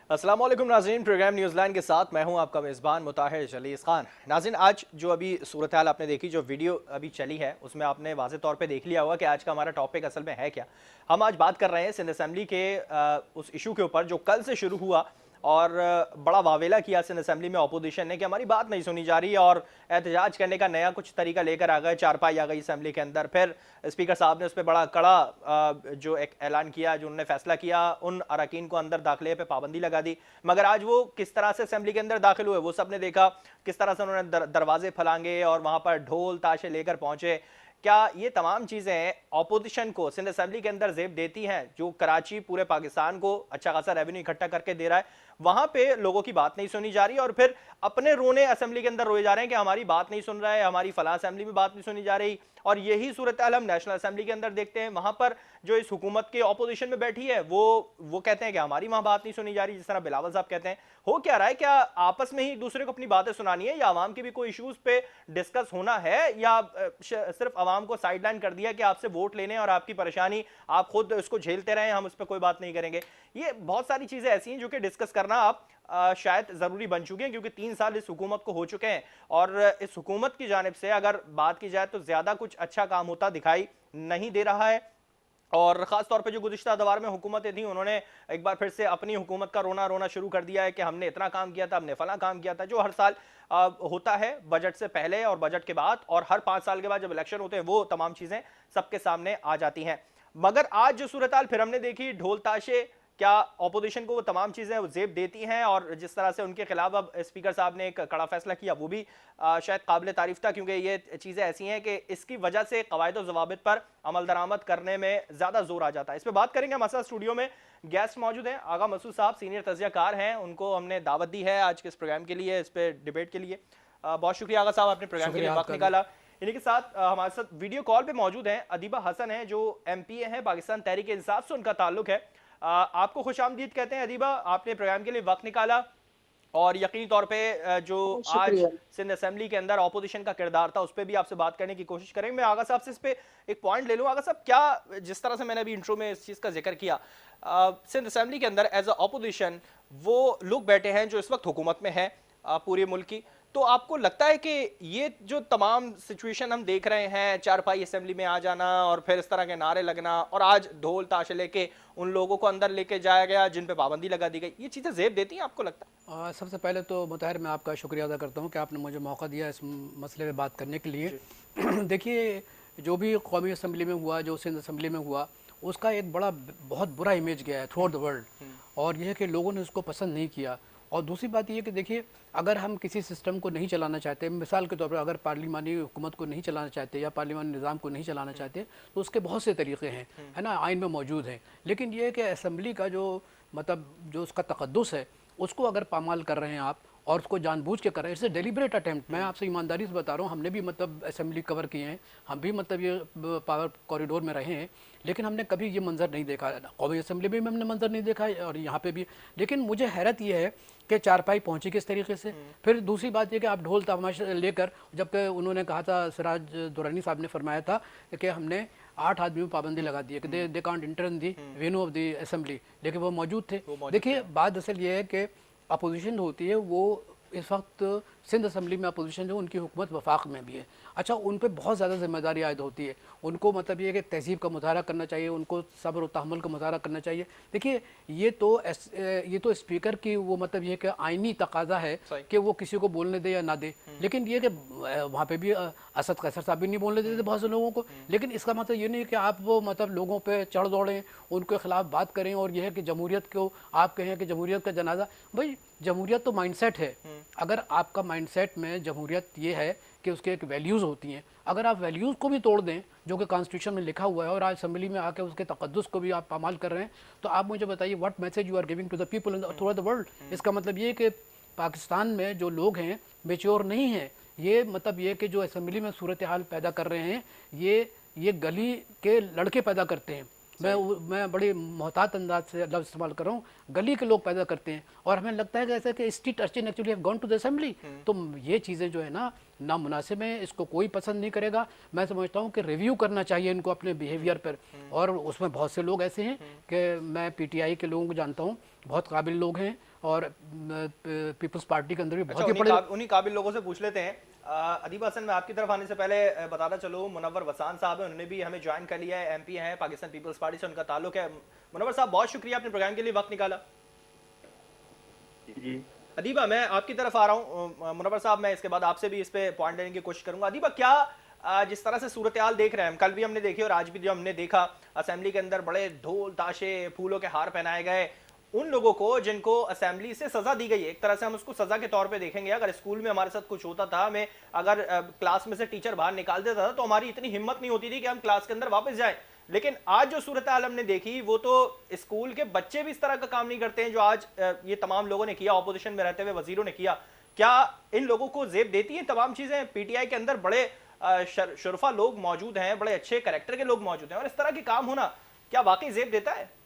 अस्सलाम वालेकुम नाज़रीन, प्रोग्राम न्यूज़लैंड के साथ मैं हूं आपका मेज़बान मुताहिर जलीस खान। नाज़रीन, आज जो अभी सूरत हाल आपने देखी, जो वीडियो अभी चली है, उसमें आपने वाज़े तौर पे देख लिया होगा कि आज का हमारा टॉपिक असल में है क्या। हम आज बात कर रहे हैं सिंध असेंबली के उस इशू के ऊपर जो कल से शुरू हुआ और बड़ा वावेला किया सिंध असेंबली में अपोजिशन ने कि हमारी बात नहीं सुनी जा रही और एहतजाज करने का नया कुछ तरीका लेकर आ गए, चारपाई आ गई असेंबली के अंदर। फिर स्पीकर साहब ने उस पर बड़ा कड़ा जो एक ऐलान किया, जो उन्होंने फैसला किया, उन अरकान को अंदर दाखिले पे पाबंदी लगा दी। मगर आज वो किस तरह से असेंबली के अंदर दाखिल हुए वो सब ने देखा, किस तरह से उन्होंने दरवाजे फलांगे और वहां पर ढोल ताशे लेकर पहुंचे। क्या ये तमाम चीजें ऑपोजिशन को सिंध असेंबली के अंदर जेब देती हैं? जो कराची पूरे पाकिस्तान को अच्छा खासा रेवेन्यू इकट्ठा करके दे रहा है, वहां पे लोगों की बात नहीं सुनी जा रही और फिर अपने रोने असेंबली के अंदर रोए जा रहे हैं कि हमारी बात नहीं सुन रहा है, हमारी फलां असेंबली में बात नहीं सुनी जा रही। और यही सूरत हाल हम नेशनल असेंबली के अंदर देखते हैं। वहां पर जो इस हुकूमत के ऑपोजिशन में बैठी है वो कहते हैं कि हमारी वहां बात नहीं सुनी जा रही, जिस तरह बिलावल साहब कहते हैं। हो क्या रहा है? क्या आपस में ही एक दूसरे को अपनी बातें सुनानी है या आवाम के भी कोई इश्यूज पे डिस्कस होना है, या सिर्फ आवाम को साइडलाइन कर दिया कि आपसे वोट लेने और आपकी परेशानी आप खुद इसको झेलते रहें, हम उस पर कोई बात नहीं करेंगे? ये बहुत सारी चीजें ऐसी हैं जो कि डिस्कस करना आप शायद जरूरी बन चुके हैं, क्योंकि 3 साल इस हुकूमत को हो चुके हैं और इस हुकूमत की जानिब से अगर बात की जाए तो ज्यादा कुछ अच्छा काम होता दिखाई नहीं दे रहा है। और ख़ास तौर पे जो गुज़िश्ता दवार में हुकूमतें थी, उन्होंने एक बार फिर से अपनी हुकूमत का रोना रोना शुरू कर दिया है कि हमने इतना काम किया था, हमने फला काम किया था, जो हर साल होता है बजट से पहले और बजट के बाद, और हर 5 साल के बाद जब इलेक्शन होते हैं वो तमाम चीज़ें सबके सामने आ जाती हैं। मगर आज जो सूरत हाल फिर हमने देखी, ढोल ताशे, क्या ऑपोजिशन को वो तमाम चीज़ें वो जेब देती हैं? और जिस तरह से उनके खिलाफ अब स्पीकर साहब ने एक कड़ा फैसला किया, वो भी शायद काबिल तारीफ था, क्योंकि ये चीज़ें ऐसी हैं कि इसकी वजह से कवायद और ज़वाबित पर अमल दरामद करने में ज़्यादा जोर आ जाता है। इस पर बात करेंगे। हमारे साथ स्टूडियो में गेस्ट मौजूद हैं। आगा मसूद साहब सीनियर तज्ज़ियाकार हैं, उनको हमने दावत दी है आज के इस प्रोग्राम के लिए, इस पर डिबेट के लिए। बहुत शुक्रिया आगा साहब, आपने प्रोग्राम के लिए वक्त निकाला। इन्हीं के साथ हमारे साथ वीडियो कॉल पे मौजूद हैं अदीबा हसन हैं, जो MPA हैं, पाकिस्तान तहरीक इंसाफ से उनका ताल्लुक है। आपको खुशामदीद कहते हैं अदीबा, आपने प्रोग्राम के लिए वक्त निकाला और यकीनी तौर पे जो आज शुक्रिया। सिंध असेंबली के अंदर ऑपोजिशन का किरदार था उस पर भी आपसे बात करने की कोशिश करेंगे। मैं आगा साहब से इस पे एक पॉइंट ले लूँ। आगा साहब, क्या जिस तरह से मैंने अभी इंट्रो में इस चीज़ का जिक्र किया, सिंध असेंबली के अंदर एज अ ऑपोजिशन वो लोग बैठे हैं जो इस वक्त हुकूमत में है पूरे मुल्क की, तो आपको लगता है कि ये जो तमाम सिचुएशन हम देख रहे हैं, चारपाई असेंबली में आ जाना और फिर इस तरह के नारे लगना और आज ढोल ताशे लेके उन लोगों को अंदर लेके जाया गया जिन पे पाबंदी लगा दी गई, ये चीज़ें जेब देती हैं आपको लगता है? सबसे पहले तो मुताहिर मैं आपका शुक्रिया अदा करता हूँ कि आपने मुझे मौका दिया इस मसले पे बात करने के लिए। देखिए, जो भी कौमी असम्बली में हुआ, जो सिंध असम्बली में हुआ, उसका एक बहुत बुरा इमेज गया है थ्रू आउट द वर्ल्ड, और यह है कि लोगों ने उसको पसंद नहीं किया। और दूसरी बात यह कि देखिए, अगर हम किसी सिस्टम को नहीं चलाना चाहते, मिसाल के तौर पर अगर पार्लिमानी हुकूमत को नहीं चलाना चाहते या पार्लिमानी निज़ाम को नहीं चलाना चाहते, तो उसके बहुत से तरीक़े हैं, है ना, आइन में मौजूद हैं। लेकिन यह है कि असम्बली का जो जो उसका तक़द्दुस है, उसको अगर पामाल कर रहे हैं आप और उसको जानबूझ के कर रहे हैं, इट्स डेलिब्रेट अटेम्प्ट। मैं आपसे ईमानदारी से बता रहा हूँ, हमने भी असेंबली कवर किए हैं, हम भी ये पावर कॉरिडोर में रहे हैं, लेकिन हमने कभी ये मंजर नहीं देखा। कौमी असेंबली में हमने मंजर नहीं देखा और यहाँ पे भी। लेकिन मुझे हैरत ये है कि चारपाई पहुँची किस तरीके से। फिर दूसरी बात ये कि आप ढोल तमाशा लेकर, जबकि उन्होंने कहा था, सिराज दुरानी साहब ने फरमाया था कि हमने 8 आदमियों पर पाबंदी लगा दी है कि they can't enter in the venue of the assembly, लेकिन वो मौजूद थे। देखिए, बात असल ये है कि अपोजिशन होती है वो इस वक्त सिंध असम्बली में अपोजिशन जो उनकी हुकूमत वफाक में भी है। अच्छा, उन पर बहुत ज़्यादा जिम्मेदारी आयद होती है। उनको ये कि तहज़ीब का मुजाहरा करना चाहिए, उनको सब्र और तहम्मुल का मुजाहरा करना चाहिए। देखिए, ये तो स्पीकर की वो ये कि आइनी तकाजा है कि वो किसी को बोलने दे या ना दे। लेकिन ये कि वहाँ पे भी असद कैसर साहब भी नहीं बोलने देते बहुत से लोगों को। लेकिन इसका मतलब ये नहीं कि आप वो लोगों पर चढ़ दौड़ें, उनके खिलाफ बात करें और यह है कि जमहूरियत को आप कहें कि जमहूरियत का जनाजा। भाई, जमहूरियत तो माइंडसेट है। अगर आपका माइंडसेट में जमहूरियत ये है कि उसके एक वैल्यूज़ होती हैं, अगर आप वैल्यूज़ को भी तोड़ दें जो कि कॉन्स्टिट्यूशन में लिखा हुआ है और आज असेंबली में आकर उसके तक़द्दुस को भी आप पामाल कर रहे हैं, तो आप मुझे बताइए what message you are giving to the people through the world. इसका मतलब ये कि पाकिस्तान में जो लोग हैं मेच्योर नहीं हैं। ये ये कि जो असेंबली में सूरत हाल पैदा कर रहे हैं, ये गली के लड़के पैदा करते हैं। मैं बड़ी मोहतात अंदाज से लफ्ज़ इस्तेमाल कर रहा हूँ, गली के लोग पैदा करते हैं। और हमें लगता है कि ऐसा कि street urchin actually have gone to the assembly. तो ये चीज़ें जो है ना नामुनासिब हैं, इसको कोई पसंद नहीं करेगा। मैं समझता हूँ कि रिव्यू करना चाहिए इनको अपने बिहेवियर पर। और उसमें बहुत से लोग ऐसे हैं कि मैं पीटीआई के लोगों को जानता हूँ, बहुत काबिल लोग हैं। और पीपल्स पार्टी के अंदर भी अच्छा, बहुत ही बड़े उन्हीं काबिल लोगों से पूछ लेते हैं। अदीब हसन, मैं आपकी तरफ आने से पहले बताना चलो, मुनव्वर वसान साहब हैं, उन्होंने भी हमें ज्वाइन कर लिया है, एमपी हैं, पाकिस्तान पीपल्स पार्टी से उनका ताल्लुक है। मुनव्वर साहब, बहुत शुक्रिया आपने प्रोग्राम के लिए वक्त निकाला। जी। अदीबा, मैं आपकी तरफ आ रहा हूँ। मुनव्वर साहब, मैं इसके बाद आपसे भी इस पे पॉइंट लेने की कोशिश करूंगा। अदीबा, क्या जिस तरह से सूरत हाल देख रहे हैं हम, कल भी हमने देखी और आज भी जो हमने देखा, असेंबली के अंदर बड़े ढोल ताशे फूलों के हार पहनाए गए उन लोगों को जिनको असेंबली से सजा दी गई है। एक तरह से हम उसको सजा के तौर पे देखेंगे। अगर स्कूल में हमारे साथ कुछ होता था, हमें अगर क्लास में से टीचर बाहर निकाल देता था, तो हमारी इतनी हिम्मत नहीं होती थी कि हम क्लास के अंदर वापस जाएं। लेकिन आज जो सूरत हाल हमने देखी, वो तो स्कूल के बच्चे भी इस तरह का काम नहीं करते हैं जो आज ये तमाम लोगों ने किया, ऑपोजिशन में रहते हुए वजीरों ने किया। क्या इन लोगों को जेब देती है तमाम चीजें? पीटीआई के अंदर बड़े शरफा लोग मौजूद हैं, बड़े अच्छे कैरेक्टर के लोग मौजूद हैं, और इस तरह के काम होना क्या वाकई जेब देता है?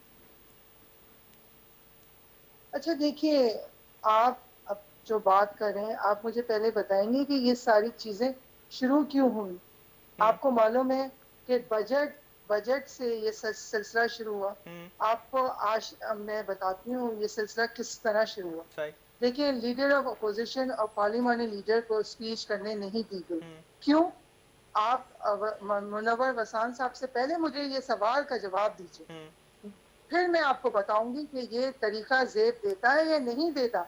अच्छा देखिए, आप अब जो बात कर रहे हैं, आप मुझे पहले बताएंगे कि ये सारी चीजें शुरू क्यों हुई? आपको मालूम है कि बजट से ये सिलसिला शुरू हुआ। आपको आज मैं बताती हूँ ये सिलसिला किस तरह शुरू हुआ। देखिए, लीडर ऑफ अपोजिशन और पार्लियामानी लीडर को स्पीच करने नहीं दी गई। क्यों? आप मुनव्वर वसान साहब से पहले मुझे ये सवाल का जवाब दीजिए, फिर मैं आपको बताऊंगी कि ये तरीका जेब देता है या नहीं देता।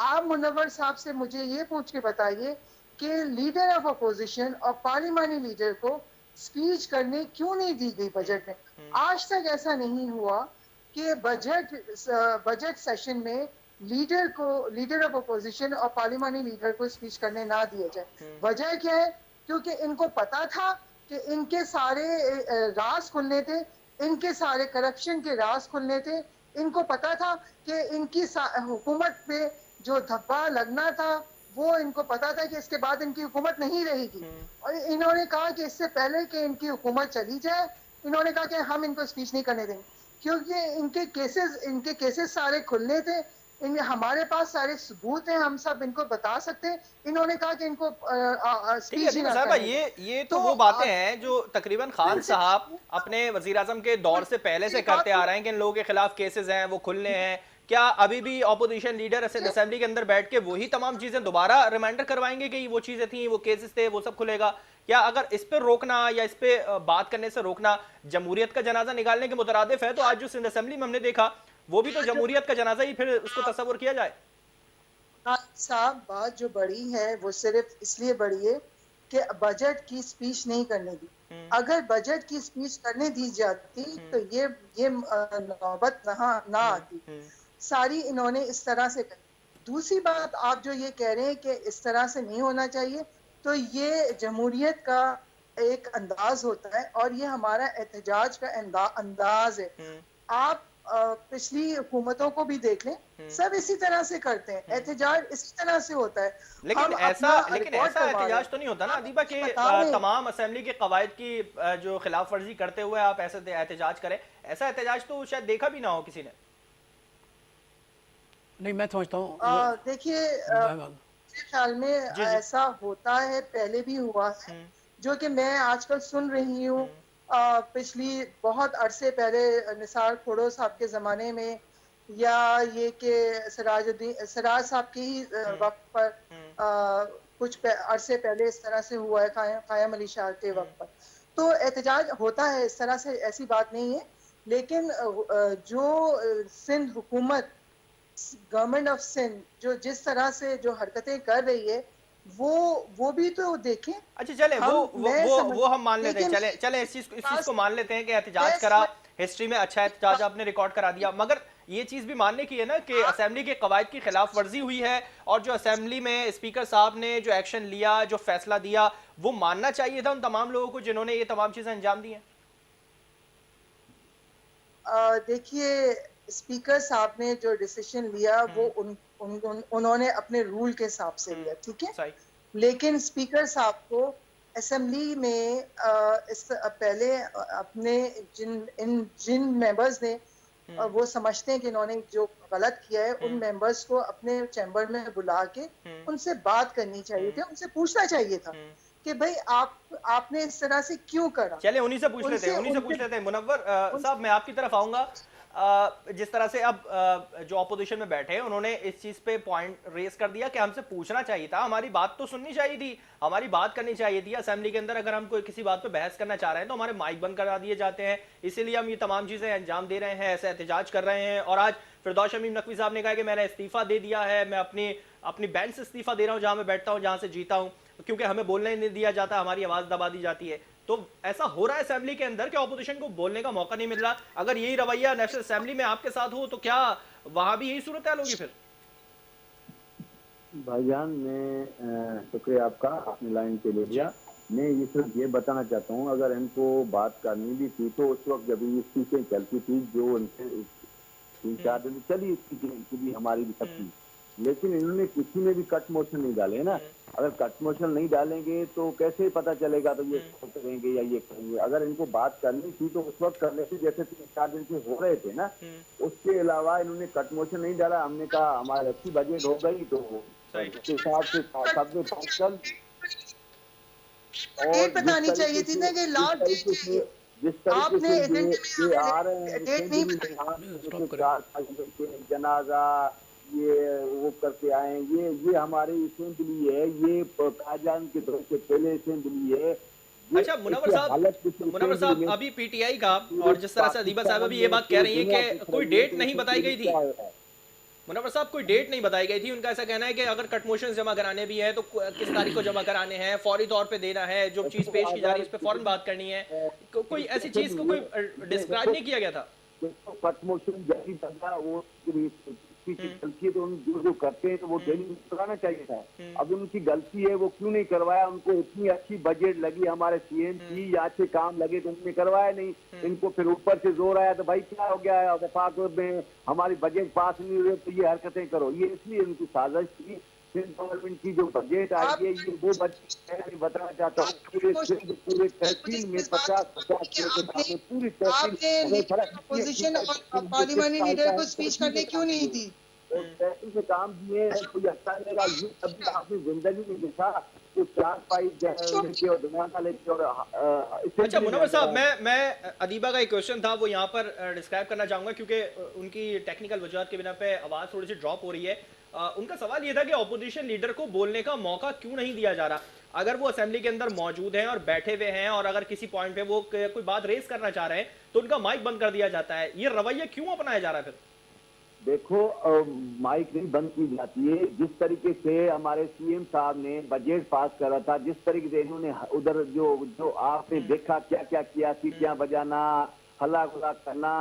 आप मुनव्वर साहब से मुझे ये पूछ के बताइए कि लीडर ऑफ अपोजिशन और पार्लियामानी लीडर को स्पीच करने क्यों नहीं दी गई बजट में? आज तक ऐसा नहीं हुआ कि बजट सेशन में लीडर ऑफ अपोजिशन और पार्लियामानी लीडर को स्पीच करने ना दिया जाए। वजह क्या है? क्योंकि इनको पता था कि इनके सारे राज खुलने थे, इनके सारे करप्शन के राज खुलने थे। इनको पता था कि इनकी हुकूमत पे जो धब्बा लगना था, वो इनको पता था कि इसके बाद इनकी हुकूमत नहीं रहेगी। और इन्होंने कहा कि इससे पहले कि इनकी हुकूमत चली जाए, इन्होंने कहा कि हम इनको स्पीच नहीं करने देंगे, क्योंकि इनके केसेस सारे खुलने थे। हमारे पास सारे सबूत हैं, हम सब इनको बता सकते हैं। इन्होंने कहा कि इनको स्पीच ही ना करने दें। ये तो वो बातें हैं जो तकरीबन खान साहब अपने वजीर आजम के दौर से पहले से करते आ रहे हैं कि इन लोगों के खिलाफ केसेस हैं, वो खुलने हैं। क्या अभी भी ऑपोजिशन लीडर असेंबली के अंदर बैठ के वही तमाम चीजें दोबारा रिमाइंडर करवाएंगे कि वो चीजें थी, वो केसेस थे, वो सब खुलेगा? क्या अगर इस पे रोकना या इस पे बात करने से रोकना जमहूरियत का जनाजा निकालने के मुतरादिफ है, तो आज जो सिंध असेंबली में हमने देखा वो भी तो जमहूरियत का जनाजा ही फिर उसको तस्वुर किया जाए। साहब, बात जो बड़ी है वो सिर्फ इसलिए बड़ी है कि बजट की स्पीच नहीं करने दी। अगर बजट की स्पीच करने दी जाती तो ये नौबत ना आती। सारी इन्होंने इस तरह से दूसरी बात, आप जो ये कह रहे हैं कि इस तरह से नहीं होना चाहिए, तो ये जमहूरियत का एक अंदाज होता है और ये हमारा एहतजाज का अंदाज है। आप पिछली हुकूमतों को भी देख लें, सब इसी तरह से करते हैं, एहतजाज इसी तरह से होता है। लेकिन ऐसा एहतजाज तो नहीं होता ना अदीबा के तमाम असेंबली के कवायद की जो खिलाफ वर्जी करते हुए आप ऐसा एहतजाज करें। ऐसा एहतजाज तो शायद देखा भी ना हो किसी ने। नहीं, मैं समझता हूँ, देखिए, मेरे ख्याल में ऐसा होता है, पहले भी हुआ है, जो कि मैं आजकल सुन रही हूँ। पिछली बहुत अरसे पहले निसार खोड़ो साहब के ज़माने में, या ये कि सिराज साहब के ही वक्त पर कुछ अरसे पहले इस तरह से हुआ है, कायम अली शाह के वक्त पर। तो एहतजाज होता है इस तरह से, ऐसी बात नहीं है। लेकिन जो सिंध हुकूमत, गवर्नमेंट ऑफ सिंध, जो जिस तरह से जो हरकतें कर रही है, वो भी तो देखें। अच्छा, चले वो हम मान लेते हैं, चले इस चीज को मान लेते हैं कि एहतजाज करा, हिस्ट्री में अच्छा एहतजाज आपने रिकॉर्ड करा दिया। मगर ये चीज भी मानने की है ना कि असेंबली के कवायद की खिलाफ वर्जी हुई है, और जो असेंबली में स्पीकर साहब ने जो एक्शन लिया, जो फैसला दिया, वो मानना चाहिए था उन तमाम लोगों को जिन्होंने ये तमाम चीजें अंजाम दी हैं। देखिए, स्पीकर साहब ने जो डिसीजन लिया वो उन्होंने अपने रूल के हिसाब से लिया, ठीक है। लेकिन स्पीकर साहब को असेंबली में इस पहले अपने जिन मेंबर्स ने वो समझते हैं कि इन्होंने जो गलत किया है, उन मेंबर्स को अपने चैम्बर में बुला के उनसे बात करनी चाहिए थी, उनसे पूछना चाहिए था कि भाई आपने इस तरह से क्यों करा। चलिए उन्हीं से पूछ लेते हैं, उन्हीं से पूछ लेते हैं। मुनव्वर साहब, मैं आपकी तरफ आऊंगा। जिस तरह से अब जो ऑपोजिशन में बैठे हैं उन्होंने इस चीज पे पॉइंट रेस कर दिया कि हमसे पूछना चाहिए था, हमारी बात तो सुननी चाहिए थी, हमारी बात करनी चाहिए थी। असेंबली के अंदर अगर हम कोई किसी बात पे बहस करना चाह रहे हैं तो हमारे माइक बंद करा दिए जाते हैं, इसीलिए हम ये तमाम चीजें अंजाम दे रहे हैं, ऐसे एहतजाज कर रहे हैं। और आज फिरदौस शमीम नकवी साहब ने कहा कि मैंने इस्तीफा दे दिया है, मैं अपनी बेंच से इस्तीफा दे रहा हूं जहां मैं बैठता हूं, जहां से जीता हूं, क्योंकि हमें बोलने नहीं दिया जाता, हमारी आवाज दबा दी जाती है। तो ऐसा हो रहा है असेंबली के अंदर कि ऑपोजिशन को बोलने का मौका नहीं मिल रहा। अगर यही रवैया नेशनल असेंबली में आपके साथ हो तो क्या वहां भी यही सूरत हाल होगी फिर? भाईजान, मैं शुक्रिया आपका, आपने लाइन पे ले लिया। मैं ये सिर्फ ये बताना चाहता हूँ, अगर इनको बात करनी भी थी तो उस वक्त जब ये चीजें चलती थी, जो उनसे 3-4 दिन चली, इसकी भी हमारी भी सबकी, लेकिन इन्होंने किसी में भी कट मोशन नहीं डाले ना। अगर कट मोशन नहीं डालेंगे तो कैसे पता चलेगा तो ये करेंगे या ये करेंगे। अगर इनको बात करनी थी तो उस वक्त कर लेते, जैसे 3-4 दिन से हो रहे थे ना। उसके अलावा इन्होंने कट मोशन नहीं डाला। हमने कहा हमारी अच्छी बजट हो गई तो उसके हिसाब से सबने बात कर, और बतानी चाहिए थी ना कि लास्ट जिस तरीके से ये आ रहे हैं जनाजा ये वो करके आए, ये हमारी असेंबली है, ये काजान की तरफ से पहले असेंबली है। अच्छा मुनव्वर साहब, अभी पीटीआई का और जिस तरह से अदीबा साहब अभी ये बात कह रही है कि कोई डेट नहीं बताई गई थी। मुनव्वर साहब, कोई डेट नहीं बताई गई थी। उनका ऐसा कहना है कि अगर कट मोशन जमा कराने भी है तो किस तारीख को जमा कराने हैं, फौरी तौर पे देना है, जो चीज पेश की जा रही है उस पर फौरन बात करनी है। कोई ऐसी चीज को कोई डिस्क्राइब नहीं किया गया था। कट मोशन जैसी बंदा वो गलती है तो जो करते हैं तो वो डेली कराना चाहिए था। अब उनकी गलती है, वो क्यों नहीं करवाया? उनको इतनी अच्छी बजट लगी, हमारे सीएम की या अच्छे काम लगे तो उन्होंने करवाया नहीं। इनको फिर ऊपर से जोर आया तो भाई क्या हो गया है, वफाक में हमारी बजट पास नहीं हुई तो ये हरकतें करो। ये इसलिए उनकी साजिश थी। गवर्नमेंट की जो बजट आई है ये वो बजट बताना चाहता हूँ, पूरे तहसील में 50 पूरी अपोजिशन और पार्लियामेंट लीडर को स्पीच करने क्यों नहीं दी? तहसील से काम दिए हैं, कोई अच्छा रहेगा। ये कभी आपने जिंदगी में देखा तो 4 पाइप लेके और दुनिया लेके और अच्छा मुनव्वर साहब, मैं अदीबा का एक क्वेश्चन था वो यहाँ पर डिस्क्राइब करना चाहूंगा, क्योंकि उनकी टेक्निकल वजूहत के बिना पे आवाज थोड़ी सी ड्रॉप हो रही है। उनका सवाल ये था कि ऑपोजिशन लीडर को बोलने का मौका क्यों नहीं दिया जा रहा? अगर वो असेंबली के अंदर मौजूद हैं और बैठे हुए हैं और अगर किसी पॉइंट पे वो कोई बात रेस करना चाह रहे हैं तो उनका माइक बंद कर दिया जाता है। ये रवैया क्यों अपनाया जा रहा है फिर? देखो, माइक नहीं बंद की जाती है। जिस तरीके से हमारे सीएम साहब ने बजट पास करा था, जिस तरीके से इन्होंने उधर जो आपने देखा क्या क्या किया, सीटियां बजाना, हल्ला गुल्ला करना,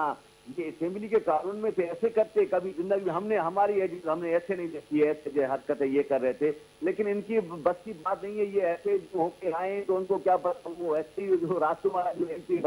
ये असेंबली के कानून में थे। ऐसे करते कभी जिंदगी हमने हमने ऐसे नहीं देखी है, ऐसे जो हरकतें ये कर रहे थे। लेकिन इनकी बस की बात नहीं है। ये ऐसे जो होके आए तो उनको क्या पता, वो ऐसे ही जो राजकुमार जो एमपी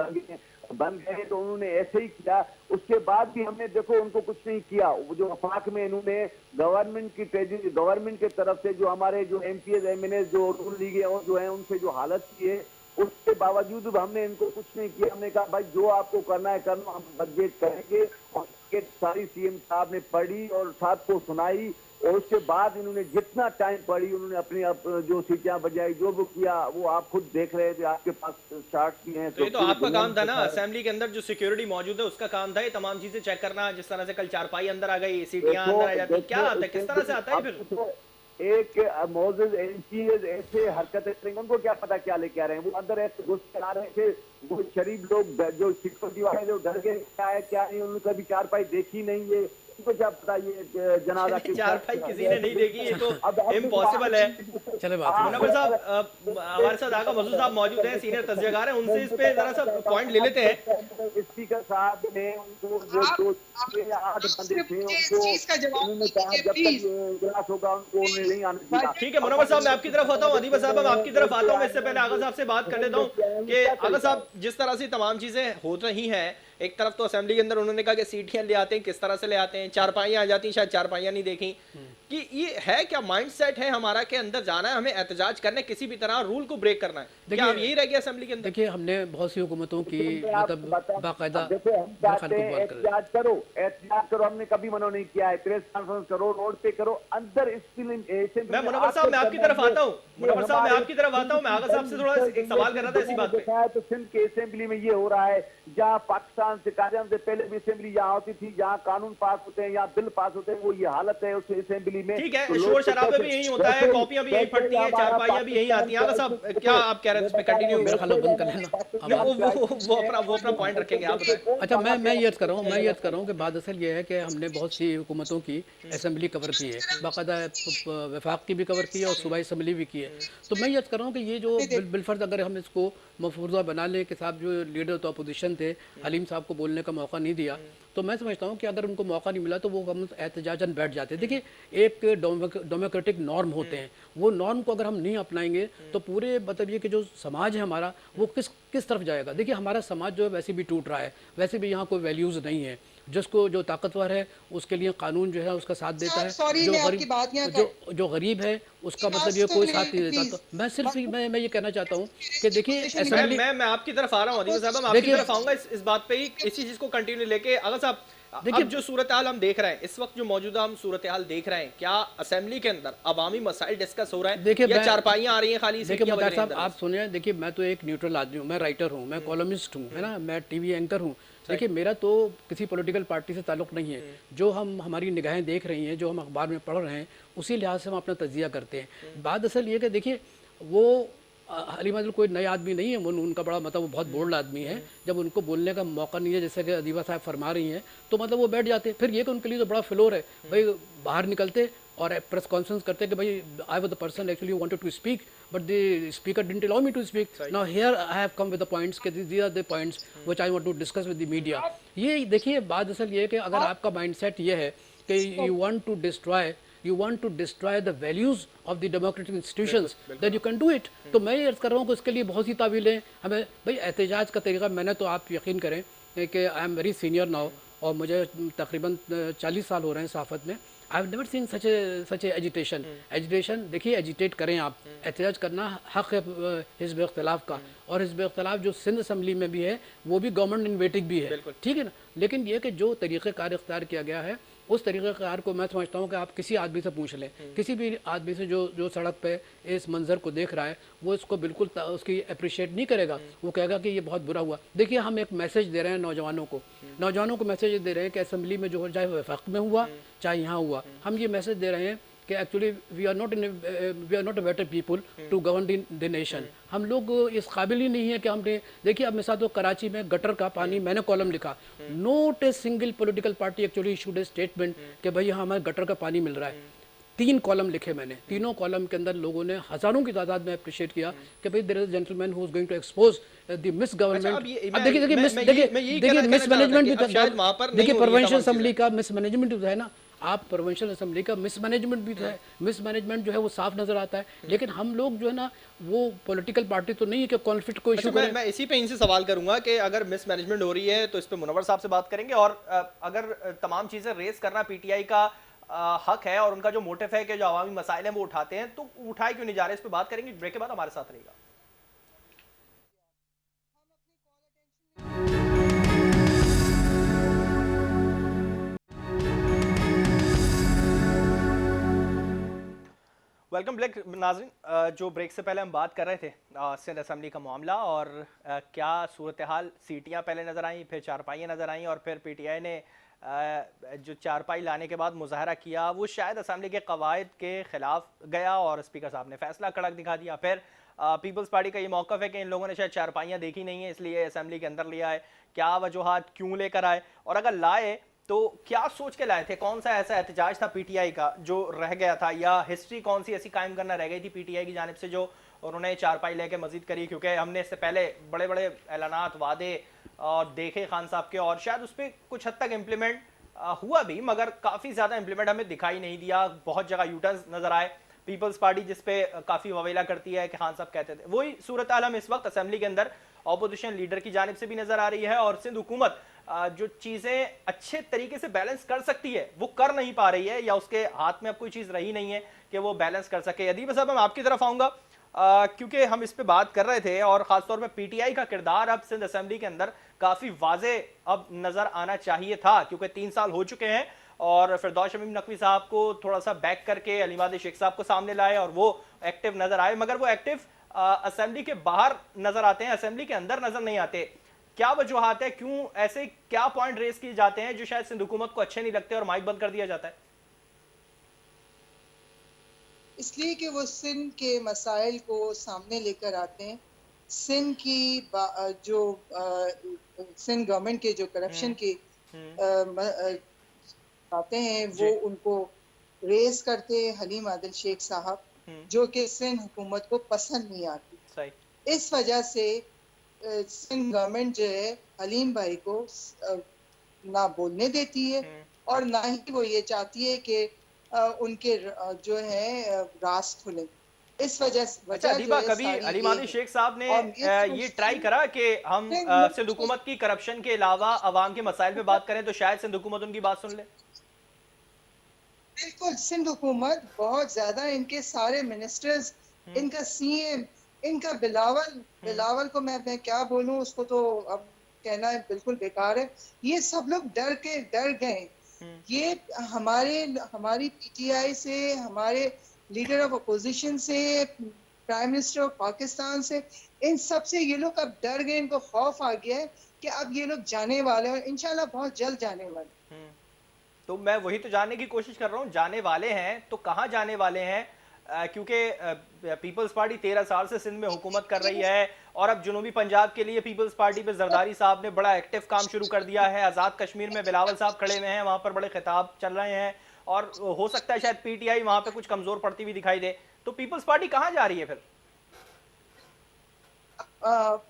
बन गए तो उन्होंने ऐसे ही किया। उसके बाद भी हमने देखो उनको कुछ नहीं किया। जो वफाक में इन्होंने गवर्नमेंट की तरफ से जो हमारे जो एमपीएस एमएनए जो रूल लीग और जो है उनसे जो हालत की है, उसके बावजूद हमने इनको कुछ नहीं किया। हमने कहा भाई जो आपको करना है करना, हम बजट करेंगे। और सारी सीएम साहब ने पढ़ी और साहब को सुनाई, और उसके बाद इन्होंने जितना टाइम पढ़ी उन्होंने अपनी जो सीटियां बजाई, जो वो किया वो आप खुद देख रहे थे, आपके पास चार्ट भी हैं। तो ये तो आपका काम था ना, असेंबली के अंदर जो सिक्योरिटी मौजूद है उसका काम था ये तमाम चीजें चेक करना। जिस तरह से कल चारपाई अंदर आ गई, सीटियां अंदर आ जाती, क्या आता है, किस तरह से आता है फिर? एक मौजूद एमपीएस ऐसे हरकतें करेंगे, उनको क्या पता क्या लेके आ रहे हैं। वो अंदर ऐसे घुस के आ रहे थे, वो शरीफ लोग जो सिक्योरिटी वाले जो डर गए क्या है क्या नहीं, उन्होंने कभी चारपाई देखी नहीं है। उनको क्या पता ये जनाजा चारपाई किसी ने नहीं देखी, ये तो इम्पॉसिबल है। चले मुनव्वर साहब, हमारे साथ आगा मसूद साहब मौजूद हैं, सीनियर तज्जियाकार हैं, उनसे इस पे जरा सा पॉइंट ले लेते हैं। स्पीकर साहब ने उनको जो 8 बंदे थे उनको उन्होंने कहा जब तक इजलास होगा उनको नहीं आने दिया। ठीक है मुनव्वर साहब, मैं आपकी तरफ आता हूँ, अदीबा साहब आपकी तरफ आता हूँ। इससे पहले आगा साहब से बात कर लेता हूँ कि आगा साहब, जिस तरह से तमाम चीजें हो रही हैं एक तरफ तो असेंबली के अंदर उन्होंने कहा कि सीटियां ले आते हैं, किस तरह से ले आते हैं, चारपाइयां आ जाती हैं, शायद चारपाइयां नहीं देखी, कि ये है क्या माइंडसेट है हमारा के अंदर जाना है हमें एहतजाज करने, किसी भी तरह रूल को ब्रेक करना है, क्या अब यही रह गया असेंबली के अंदर? देखिए हमने बहुत सी हुकूमतों की मतलब बाकायदा देखो हम चाहते हैं एहतजाज करो, हमने कभी मना नहीं किया है, प्रेस कॉन्फ्रेंस करो, रोड पे करो, अंदर मैं मुनव्वर साहब मैं आपकी तरफ आता हूँ, मुनव्वर साहब मैं आपकी तरफ आता हूँ, मैं आगा साहब से थोड़ा एक सवाल कर रहा था इसी बात पे। तो सिंध के असेंबली में ये हो रहा है, जहाँ पाकिस्तान से कायम से पहले भी असेंबली यहाँ होती थी, जहाँ कानून पास होते हैं, यहाँ बिल पास होते हैं, वो ये हालत है उस असेंबली में। ठीक है, शोर शराबा भी यही होता है, कॉपियां भी यही फटती हैं, चारपाइयां भी यही आती हैं। आगा साहब क्या आप कह रहे थे इस पे कंटिन्यू? मेरा ख्याल बंद कर लेना। वो अपना पॉइंट रखेंगे, आप बताएं। अच्छा मैं ये अर्ज कर रहा हूँ कि बात असल ये है कि हमने बहुत सी हुकूमतों की असेंबली कवर की है, बाकायदा वफाक की भी कवर की है और सूबाई असेंबली भी की है। तो मैं ये अर्ज कर रहा हूँ कि ये जो बिलफर्ज अगर हम इसको मफरूज़ा बना लें कि साहब जो लीडर तो अपोजिशन थे, हलीम साहब को बोलने का मौका नहीं दिया, तो मैं समझता हूँ कि अगर उनको मौका नहीं मिला तो वो हम एहतजाजन बैठ जाते। देखिए एक डेमोक्रेटिक नॉर्म होते हैं, वो नॉर्म को अगर हम नहीं अपनाएंगे तो पूरे मतलब ये कि जो समाज है हमारा वो किस तरफ जाएगा। देखिए हमारा समाज जो है वैसे भी टूट रहा है, वैसे भी यहाँ कोई वैल्यूज़ नहीं है, जिसको जो ताकतवर है उसके लिए कानून जो है उसका साथ देता है, जो गरीब है उसका मतलब ये कोई साथ नहीं देता। तो मैं सिर्फ मैं ये कहना चाहता हूँ कि देखिए असेंबली मैं आपकी तरफ आ रहा हूँ, अदील साहब मैं आपकी तरफ आऊंगा इस बात पे ही, इसी चीज को कंटिन्यू लेके। अगर साहब देखिए जो सूरत हाल हम देख रहे हैं इस वक्त, जो मौजूदा हम सूरत हाल देख रहे हैं, क्या असेंबली के अंदर अवामी मसाइल डिस्कस हो रहे हैं? देखिए या चारपाइयां आ रही हैं खाली? देखिए मतार साहब आप सुनिए, देखिए मैं तो एक न्यूट्रल आदमी हूँ, मैं राइटर हूँ, मैं कॉलमिस्ट हूँ, है ना, मैं टीवी एंकर हूँ। देखिए मेरा तो किसी पॉलिटिकल पार्टी से ताल्लुक़ नहीं है, जो हम हमारी निगाहें देख रही हैं, जो हम अखबार में पढ़ रहे हैं, उसी लिहाज से हम अपना तजिया करते हैं। बात असल ये कि देखिए वो हलीमा कोई नए आदमी नहीं है, उनका बड़ा मतलब वो बहुत बोल्ड आदमी है, जब उनको बोलने का मौका नहीं है जैसे कि अदीबा साहब फरमा रही हैं तो मतलब वो बैठ जाते। फिर ये कि उनके लिए तो बड़ा फ्लोर है, भाई बाहर निकलते और प्रेस कॉन्फ्रेंस करते कि भाई I was the person actually wanted to speak but the speaker didn't allow me to speak, now here I have come with the points कि these are the points which I want to discuss with the media. ये देखिए बात असल ये है कि अगर आपका माइंडसेट ये है कि you want to destroy the values of the democratic institutions, then you can do it। तो मैं ये अर्ज कर रहा हूँ कि इसके लिए बहुत सी तावीलें हमें, भाई एहतजाज का तरीका मैंने तो आप यकीन करें कि I am very senior now और मुझे तकरीबन 40 साल हो रहे हैं सहाफ़त में। I have never seen such A agitation. देखिए एजिटेट करें आप, एहतजाज करना हक़ है हिज़्ब इख्तिलाफ़ का, और हिज़्ब इख्तिलाफ़ जो सिंध असम्बली में भी है वो भी गवर्नमेंट इन्वेटिव भी है, ठीक है ना। लेकिन ये कि जो तरीक़ेकार इख्तियार किया गया है उस तरीक़ेकार को मैं समझता हूँ कि आप किसी आदमी से पूछ लें, किसी भी आदमी से जो सड़क पे इस मंज़र को देख रहा है, वो इसको बिल्कुल उसकी अप्रिशिएट नहीं करेगा, वो कहेगा कि ये बहुत बुरा हुआ। देखिए हम एक मैसेज दे रहे हैं नौजवानों को मैसेज दे रहे हैं कि असेंबली में जो हो, चाहे वफाक में हुआ चाहे यहाँ हुआ, हम ये मैसेज दे रहे हैं कि actually we are not a better people to govern the nation. हम लोग इस काबिल ही नहीं है कि हमने, देखिए अब मिसाल तो कराची में गटर का पानी, मैंने कॉलम लिखा, not a single political party actually issued A statement कि भाई यहाँ हमारे गटर का पानी मिल रहा है। 3 कॉलम लिखे मैंने, तीनों कॉलम के अंदर लोगों ने हजारों की तादाद में अप्रिशिएट किया कि भाई there is a gentleman who is going to expose the misgovernment. देखिए मिस मैनेजमेंट भी था, देखिए प्रोविंशियल असेंबली का मिस मैनेजमेंट भी है ना, आप प्रोविंशियल असेंबली का मिस मैनेजमेंट भी है, मिस मैनेजमेंट जो है वो साफ नजर आता है। लेकिन हम लोग जो है ना वो पॉलिटिकल पार्टी तो नहीं है कि कॉन्फ्लिक्ट को इशू करें। मैं इसी पे इनसे सवाल करूंगा कि अगर मिस मैनेजमेंट हो रही है तो इस पे मुनव्वर साहब से बात करेंगे, और अगर तमाम चीजें रेस करना पीटीआई का हक है और उनका जो मोटिव है कि जो अवामी मसाइल हैं वो उठाते हैं, तो उठाए क्यों नहीं जा रहे, इस पे बात करेंगे। ब्रेक के बाद हमारे साथ रहेगा। वेलकम ब्लैक नाज़रीन, जो ब्रेक से पहले हम बात कर रहे थे सिंध असेंबली का मामला और क्या सूरत हाल, सीटियां पहले नज़र आई, फिर चारपाइयाँ नज़र आई और फिर पीटीआई ने जो चारपाई लाने के बाद मुजाहरा किया वो शायद असेंबली के कवायद के ख़िलाफ़ गया और स्पीकर साहब ने फैसला कड़क दिखा दिया। फिर पीपल्स पार्टी का ये मौक़िफ़ है कि इन लोगों ने शायद चारपाइयाँ देखी नहीं है इसलिए असेंबली के अंदर लिया है, क्या वजूहात, क्यों लेकर आए, और अगर लाए तो क्या सोच के लाए थे, कौन सा ऐसा एहतजाज था पीटीआई का जो रह गया था, या हिस्ट्री कौन सी ऐसी कायम करना रह गई थी पीटीआई की जानिब से जो उन्होंने चारपाई लेके मजीद करी। क्योंकि हमने इससे पहले बड़े बड़े ऐलानात, वादे और देखे खान साहब के, और शायद उस पर कुछ हद तक इम्प्लीमेंट हुआ भी, मगर काफ़ी ज़्यादा इम्प्लीमेंट हमें दिखाई नहीं दिया। बहुत जगह यूटर्न्स नजर आए। पीपल्स पार्टी जिसपे काफ़ी ववेला करती है कि खान साहब कहते थे, वही सूरत हाल हम इस वक्त असेंबली के अंदर ऑपोजिशन लीडर की जानिब से भी नजर आ रही है और सिंध हुकूमत जो चीजें अच्छे तरीके से बैलेंस कर सकती है वो कर नहीं पा रही है, या उसके हाथ में अब कोई चीज रही नहीं है कि वो बैलेंस कर सके। अदीब साहब, मैं आपकी तरफ आऊंगा क्योंकि हम इस पे बात कर रहे थे और खासतौर पे पीटीआई का किरदार अब सिंध असेंबली के अंदर काफी वाजे अब नजर आना चाहिए था, क्योंकि 3 साल हो चुके हैं और फिरदौस शमीम नकवी साहब को थोड़ा सा बैक करके अली मादी शेख साहब को सामने लाए और वो एक्टिव नजर आए, मगर वो एक्टिव असेंबली के बाहर नजर आते हैं, असेंबली के अंदर नजर नहीं आते। क्या वजूहत है, क्यों ऐसे क्या पॉइंट रेस किए जाते हैं जो शायद सिंध हुकूमत को अच्छे नहीं लगते और माइक बंद कर दिया जाता है? इसलिए कि वो सिंध के मसाइल को सामने लेकर आते हैं। सिंध की जो सिंध गवर्नमेंट के जो करप्शन की बातें हैं वो उनको रेस करते हैं हलीम आदिल शेख साहब, जो कि सिंध हुकूमत को पसंद नहीं आती। सही। इस वजह से सिंध गवर्नमेंट जो है हलीम भाई को ना बोलने देती है और ना ही वो ये चाहती है कि उनके जो है राज खुले। इस वजह से अच्छा अदीबा, कभी अली मादी शेख साहब ने ये ट्राई करा कि हम सिंध हुकूमत की करप्शन के अलावा अवाम के मसाइल पे बात करें तो शायद सिंध हुकूमत उनकी बात सुन ले? बिल्कुल, सिंध हुकूमत बहुत ज्यादा, इनके सारे मिनिस्टर्स, इनका सीएम, इनका बिलावल को मैं क्या बोलूं, उसको तो अब कहना है बिल्कुल बेकार है। ये सब लोग डर गए। ये हमारी पीटीआई से, हमारे लीडर ऑफ अपोजिशन से, प्राइम मिनिस्टर ऑफ पाकिस्तान से, इन सब से ये लोग अब डर गए। इनको खौफ आ गया है कि अब ये लोग जाने वाले हैं और इंशाल्लाह बहुत जल्द जाने वाले। तो मैं वही तो जानने की कोशिश कर रहा हूँ, जाने वाले हैं तो कहाँ जाने वाले हैं? क्योंकि पीपल्स पार्टी 13 साल से सिंध में हुकूमत कर रही है और अब जुनूबी पंजाब के लिए पीपल्स पार्टी पे जरदारी साहब ने बड़ा एक्टिव काम शुरू कर दिया है। आज़ाद कश्मीर में बिलावल साहब खड़े हुए हैं, वहां पर बड़े खिताब चल रहे हैं और हो सकता है शायद पीटीआई वहां पे कुछ कमजोर पड़ती हुई दिखाई दे। तो पीपल्स पार्टी कहाँ जा रही है फिर?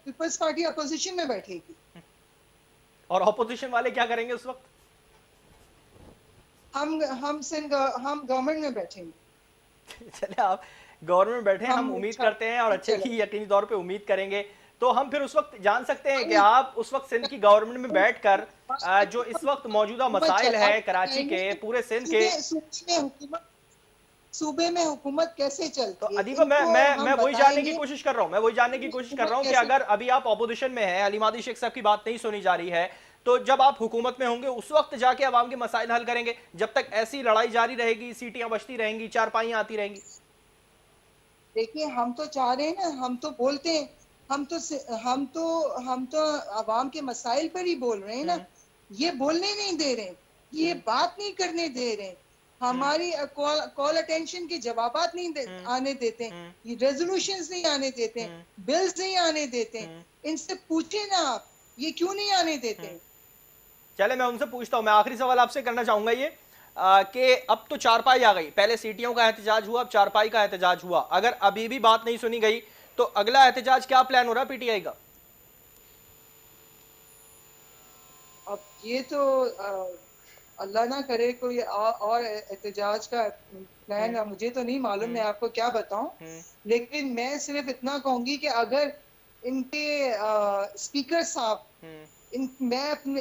पीपल्स पार्टी अपोजिशन में बैठेगी। और अपोजिशन वाले क्या करेंगे उस वक्त? हम गवर्नमेंट में बैठेंगे। चले, आप गवर्नमेंट बैठे, हम उम्मीद करते हैं और अच्छे की यकीनी तौर पे उम्मीद करेंगे। तो हम फिर उस वक्त जान सकते हैं कि आप उस वक्त सिंध की गवर्नमेंट में बैठकर जो इस वक्त मौजूदा मसाइल है कराची के, पूरे सिंध के, सूबे में हुकूमत कैसे चलती है? तो अदीबा, मैं वही जानने की कोशिश कर रहा हूँ, कि अगर अभी आप ऑपोजिशन में हैं, अली मादी शेख साहब की बात नहीं सुनी जा रही है, तो जब आप हुकूमत में होंगे उस वक्त जाके अवाम के मसाइल हल करेंगे? जब तक ऐसी लड़ाई जारी रहेगी, सीटियां बजती रहेंगी, चारपाइयां आती रहेंगी? देखिए, हम तो चाह रहे हैं ना, हम तो बोलते हैं, हम तो अवाम के मसाइल पर ही बोल रहे हैं ना। ये बोलने नहीं दे रहे, ये बात नहीं करने दे रहे, हमारी कॉल अटेंशन के जवाबात नहीं आने देते, ये रेजोल्यूशंस नहीं आने देते, बिल्स नहीं आने देते। इनसे पूछे ना आप, ये क्यों नहीं आने देते? चले, मैं उनसे पूछता हूँ। मैं आखिरी सवाल आपसे करना चाहूंगा ये कि अब तो चारपाई आ गई, पहले सीटियों का एहतजाज हुआ, अब चारपाई का एहतजाज हुआ। अगर अभी भी बात नहीं सुनी गई तो अगला एहतजाज क्या प्लान हो रहा है पीटीआई का? अब ये तो अल्लाह ना करे कोई और एहतजाज का प्लान है, मुझे तो नहीं मालूम, मैं आपको क्या बताऊं। लेकिन मैं सिर्फ इतना कहूंगी कि अगर इनके स्पीकर साहब, मैं अपने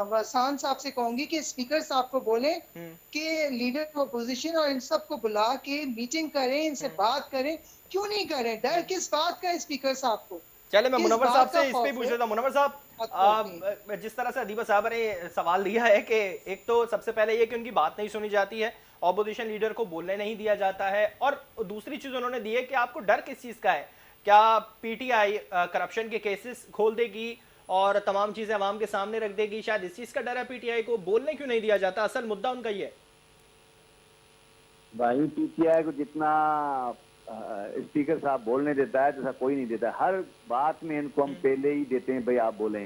वसान साहब से कहूंगी कि स्पीकर साहब को बोलें कि लीडर ऑफ अपोजिशन और इन सब को बुला के मीटिंग करें, इनसे बात करें। क्यों नहीं करें? डर किस बात का है स्पीकर साहब को? चले, मैं मुनव्वर साहब से इस पे पूछ रहा था। मुनव्वर साहब, जिस तरह से अदीबा साहब ने सवाल दिया है कि एक तो सबसे पहले ये कि उनकी बात नहीं सुनी जाती है, ऑपोजिशन लीडर को बोलने नहीं दिया जाता है, और दूसरी चीज उन्होंने दी है कि आपको डर किस चीज का है? क्या पीटीआई करप्शन के केसेस खोल देगी और तमाम चीजें अवाम के सामने रख देगी? शायद इस चीज का डर है पीटीआई को, बोलने क्यों नहीं दिया जाता? असल मुद्दा उनका ये है। भाई, पीटीआई को जितना स्पीकर साहब बोलने देता है जैसा कोई नहीं देता। हर बात में इनको हम पहले ही देते हैं, भाई आप बोलें।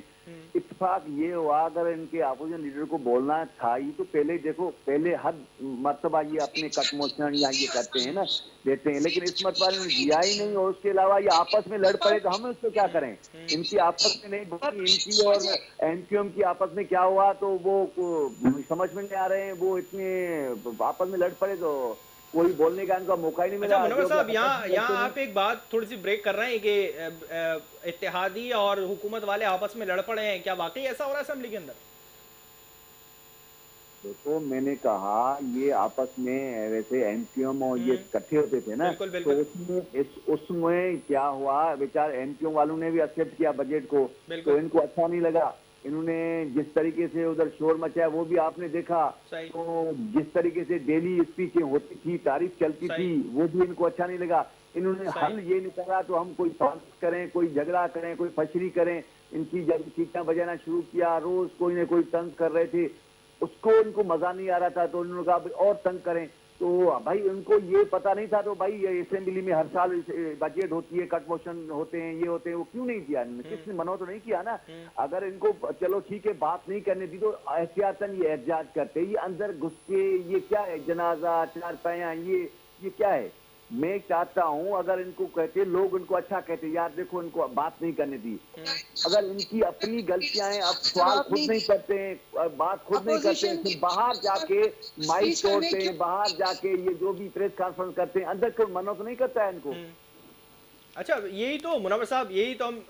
इत्तेफाक ये हुआ, अगर इनके अपोजिशन लीडर को बोलना था ही तो पहले देखो, पहले हर मर्तबा ये अपने कट मोशन या ये करते हैं ना, देते हैं, लेकिन इस मरतबा इन्होंने दिया ही नहीं। और उसके अलावा ये आपस में लड़ पड़े तो हम उसको क्या करें? इनकी आपस में नहीं बनी, इनकी और एमक्यूएम की आपस में क्या हुआ तो वो समझ में नहीं आ रहे हैं। वो इतने आपस में लड़ पड़े तो कोई बोलने का इनका मौका ही नहीं अच्छा मिला। मुनव्वर जो साहब, भी यहाँ आपस में यहाँ करते आप एक बात थोड़ी सी ब्रेक कर रहे हैं कि इत्तेहादी और हुकूमत वाले आपस में लड़ पड़े हैं, क्या वाकई ऐसा हो रहा है असेंबली के अंदर? तो मैंने कहा ये आपस में वैसे एमक्यूएम और ये इकट्ठे होते थे ना, बिल्कुल तो बिल्कुल उसमें क्या हुआ, बेचार एमक्यूएम वालों ने भी एक्सेप्ट किया बजट को, बिल्कुल। तो इनको अच्छा नहीं लगा। इन्होंने जिस तरीके से उधर शोर मचाया वो भी आपने देखा। सही। तो जिस तरीके से डेली स्पीचें होती थी, तारीफ चलती सही। थी, वो भी इनको अच्छा नहीं लगा। इन्होंने सही। हल ये निकाला तो हम कोई बात करें, कोई झगड़ा करें, कोई फशरी करें। इनकी जब सीटें बजाना शुरू किया, रोज कोई ना कोई तंग कर रहे थे, उसको उनको मजा नहीं आ रहा था, तो उन्होंने कहा भाई और तंग करें। तो भाई उनको ये पता नहीं था, तो भाई असेंबली में हर साल बजट होती है, कट मोशन होते हैं, ये होते हैं, वो क्यों नहीं किया इन्होंने? किसने मना तो नहीं किया ना। अगर इनको चलो ठीक है बात नहीं करने दी तो एहतियातन ये एहतजाज करते, ये अंदर घुस के ये क्या है, जनाजा चारपाया, ये क्या है? मैं चाहता हूं अगर इनको कहते, लोग इनको अच्छा कहते, यार देखो इनको बात नहीं करने दी। अगर इनकी अपनी गलतियां हैं, अब सवाल खुद नहीं करते हैं, बात खुद नहीं करते हैं, फिर बाहर जाके माइक तोड़ते हैं, बाहर जाके ये जो भी प्रेस कॉन्फ्रेंस करते हैं, अंदर कोई मना तो नहीं करता है इनको। अच्छा, यही तो मुनव्वर साहब, यही तो हम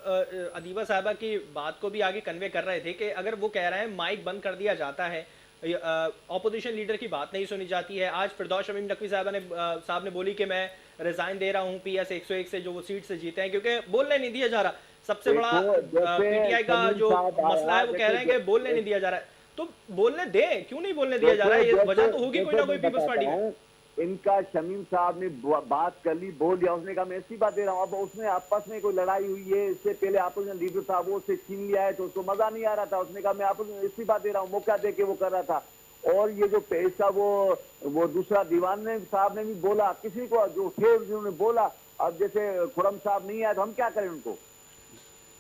अदीबा साहिबा की बात को भी आगे कन्वे कर रहे थे कि अगर वो कह रहे हैं माइक बंद कर दिया जाता है, ऑपोजिशन लीडर की बात नहीं सुनी जाती है। आज फिरदौस शमीम नकवी साहब ने बोली कि मैं रिजाइन दे रहा हूं पीएस 101 से, जो वो सीट से जीते हैं, क्योंकि बोलने नहीं दिया जा रहा। सबसे बड़ा पीटीआई का जो मसला है वो कह रहे हैं कि बोलने नहीं दिया जा रहा है। तो बोलने दें, क्यों नहीं बोलने दिया जा रहा है? ये वजह तो होगी कोई ना कोई पीपल्स पार्टी में। इनका शमीम साहब ने बात कर ली, बोल दिया, उसने कहा मैं ऐसी बात दे रहा हूँ। अब उसमें आपस में कोई लड़ाई हुई है, इससे पहले अपोजिशन लीडर था, वो उससे छीन लिया है, तो उसको मजा नहीं आ रहा था। उसने कहा मैं अपोजिशन ऐसी बात दे रहा हूँ, मौका दे के वो कर रहा था। और ये जो पैसा वो दूसरा दीवान ने साहब ने भी बोला, किसी को जो थे उन्होंने बोला। अब जैसे खुरम साहब नहीं आए तो हम क्या करें? उनको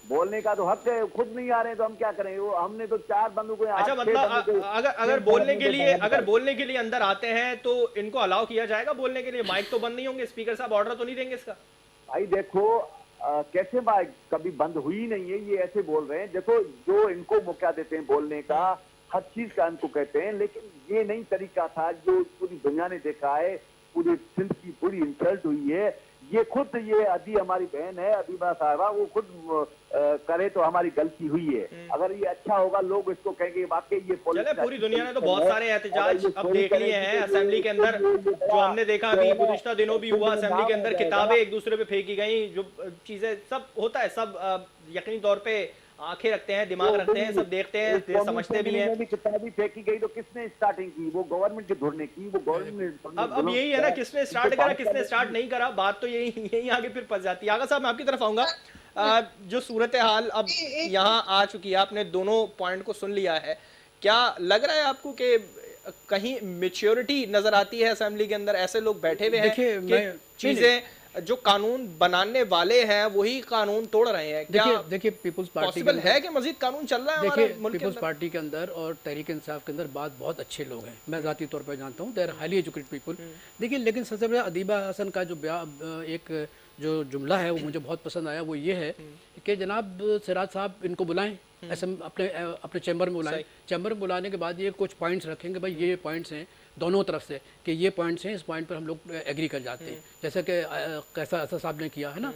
बोलने का तो हक है, खुद नहीं आ रहे तो हम क्या करें? वो हमने तो 4 बंदों को, अच्छा मतलब अगर बोलने के लिए अंदर आते हैं तो इनको अलाउ किया जाएगा बोलने के लिए? माइक तो बंद नहीं होंगे? स्पीकर साहब ऑर्डर तो नहीं देंगे इसका? भाई देखो कैसे माइक कभी बंद हुई नहीं है, ये ऐसे बोल रहे हैं। देखो जो इनको मौका देते हैं बोलने का, हर चीज का इनको कहते हैं, लेकिन ये नहीं तरीका था जो पूरी दुनिया ने देखा है। पूरी सिंध की पूरी इंसल्ट हुई है। ये खुद ये अदी हमारी बहन है अदीबा साहिबा, वो खुद करे तो हमारी गलती हुई है। अगर ये अच्छा होगा लोग इसको कहेंगे वाकई ये चले। पूरी दुनिया ने तो बहुत सारे एहतजाज अब देख लिए हैं असेंबली के अंदर, जो हमने देखा अभी गुज़िश्ता दिनों भी हुआ असेंबली के अंदर, किताबें एक दूसरे पे फेंकी गई, जो चीजें सब होता है, सब यकीनी तौर पे आंखें रखते हैं, दिमाग रखते हैं, सब देखते हैं, समझते भी हैं। किताबें फेंकी गई तो किसने स्टार्टिंग की? वो गवर्नमेंट के धुरने की, वो गवर्नमेंट। अब यही है ना, किसने स्टार्ट करा किसने स्टार्ट नहीं करा, बात तो यही आगे फिर फंस जाती है। आगा साहब मैं आपकी तरफ आऊंगा। जो सूरत हाल अब यहाँ आ चुकी है, आपने दोनों पॉइंट को सुन लिया है, क्या लग रहा है आपको कि कहीं मेच्योरिटी नजर आती है असेंबली के अंदर? ऐसे लोग बैठे हुए हैं कि चीजें जो कानून बनाने वाले हैं वही कानून तोड़ रहे हैं। क्या देखिए पीपल्स पार्टी पॉसिबल है कि मजीद कानून चल रहा है हमारे मुल्क के पीपल्स अंदर? पार्टी के अंदर और तहरीक इंसाफ के अंदर बहुत अच्छे लोग हैं, मैं ज़ाती तौर पर जानता हूँ, they are highly educated people. देखिए लेकिन सबसे बड़ा अदीबा हसन का जो एक जो जुमला है वो मुझे बहुत पसंद आया, वो ये है कि जनाब सिराज साहब इनको बुलाएं, अपने चैम्बर में बुलाएं। चैम्बर में बुलाने के बाद ये कुछ पॉइंट्स रखेंगे, भाई ये पॉइंट्स हैं दोनों तरफ से कि ये पॉइंट्स हैं, इस पॉइंट पर हम लोग एग्री कर जाते हैं, जैसे कि कैसा असद साहब ने किया है ना।